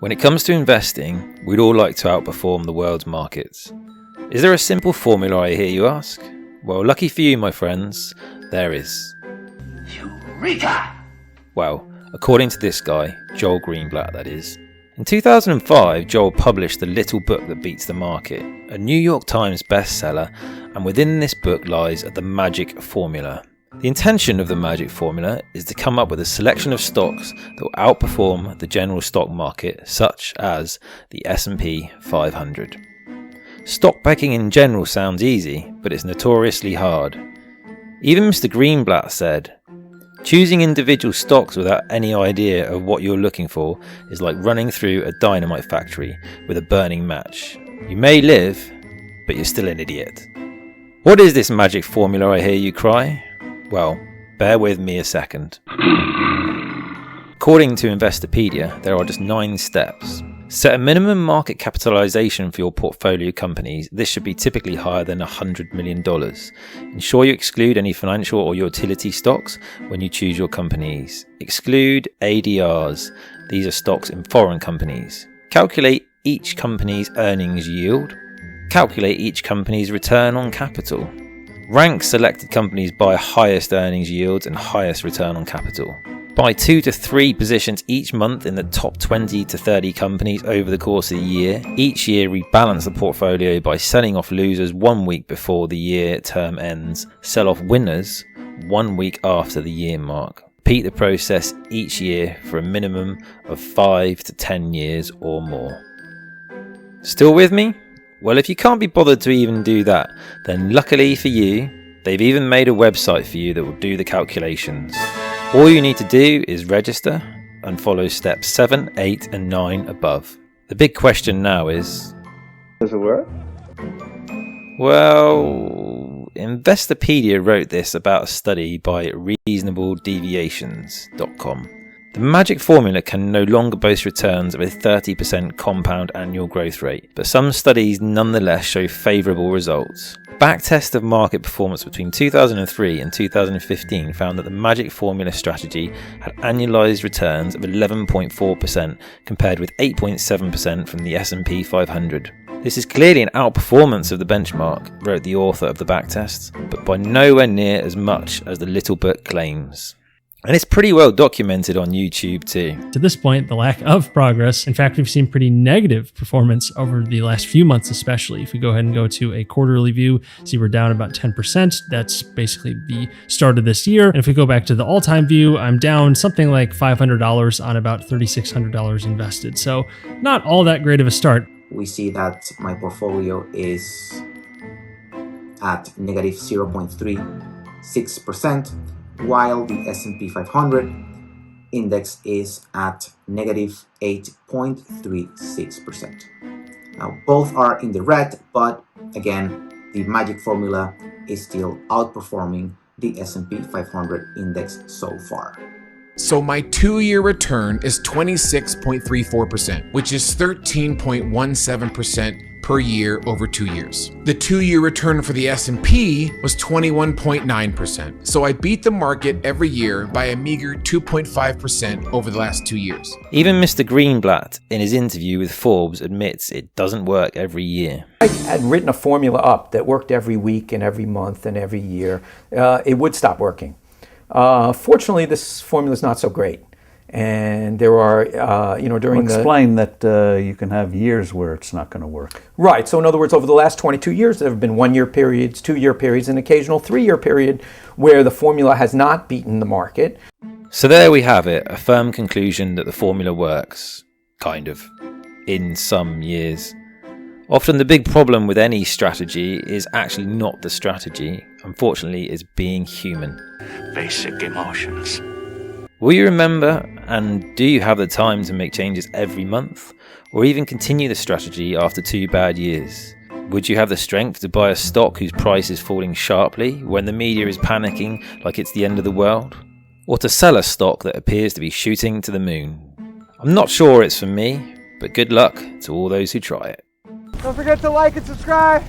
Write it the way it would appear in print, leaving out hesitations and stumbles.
When it comes to investing, we'd all like to outperform the world's markets. Is there a simple formula, I hear you ask? Well, lucky for you, my friends, there is. Eureka! Well, according to this guy, Joel Greenblatt, that is. In 2005, Joel published The Little Book That Beats the Market, a New York Times bestseller, and within this book lies the magic formula. The intention of the magic formula is to come up with a selection of stocks that will outperform the general stock market, such as the S&P 500. Stock picking in general sounds easy, but it's notoriously hard. Even Mr. Greenblatt said, "Choosing individual stocks without any idea of what you're looking for is like running through a dynamite factory with a burning match. You may live, but you're still an idiot." What is this magic formula, I hear you cry? Well, bear with me a second. According to Investopedia, there are just 9 steps. Set a minimum market capitalization for your portfolio companies. This should be typically higher than $100 million. Ensure you exclude any financial or utility stocks when you choose your companies. Exclude ADRs. These are stocks in foreign companies. Calculate each company's earnings yield. Calculate each company's return on capital. Rank selected companies by highest earnings yields and highest return on capital. Buy 2 to 3 positions each month in the top 20 to 30 companies over the course of the year. Each year rebalance the portfolio by selling off losers 1 week before the year term ends. Sell off winners 1 week after the year mark. Repeat the process each year for a minimum of 5 to 10 years or more. Still with me? Well, if you can't be bothered to even do that, then luckily for you, they've even made a website for you that will do the calculations. All you need to do is register and follow steps 7, 8 and 9 above. The big question now is... Does it work? Well, Investopedia wrote this about a study by reasonabledeviations.com. The magic formula can no longer boast returns of a 30% compound annual growth rate, but some studies nonetheless show favourable results. A backtest of market performance between 2003 and 2015 found that the magic formula strategy had annualised returns of 11.4% compared with 8.7% from the S&P 500. This is clearly an outperformance of the benchmark, wrote the author of the backtest, but by nowhere near as much as the little book claims. And it's pretty well documented on YouTube too. To this point, the lack of progress. In fact, we've seen pretty negative performance over the last few months, especially. If we go ahead and go to a quarterly view, see we're down about 10%. That's basically the start of this year. And if we go back to the all-time view, I'm down something like $500 on about $3,600 invested. So not all that great of a start. We see that my portfolio is at negative 0.36%. while the S&P 500 index is at negative 8.36%. Now, both are in the red, but again, the magic formula is still outperforming the S&P 500 index so far. So my 2-year return is 26.34%, which is 13.17% per year over 2 years. The 2-year return for the S&P was 21.9%. So I beat the market every year by a meager 2.5% over the last 2 years. Even Mr. Greenblatt, in his interview with Forbes, admits it doesn't work every year. I had written a formula up that worked every week and every month and every year. It would stop working. Fortunately, this formula is not so great. And there are, during Explain that you can have years where it's not going to work. Right. So in other words, over the last 22 years, there have been 1-year periods, 2-year periods, an occasional 3-year period where the formula has not beaten the market. So there we have it, a firm conclusion that the formula works, kind of, in some years. Often the big problem with any strategy is actually not the strategy. Unfortunately, it's being human. Basic emotions. Will you remember, and do you have the time to make changes every month, or even continue the strategy after 2 bad years? Would you have the strength to buy a stock whose price is falling sharply when the media is panicking like it's the end of the world? Or to sell a stock that appears to be shooting to the moon? I'm not sure it's for me, but good luck to all those who try it. Don't forget to like and subscribe.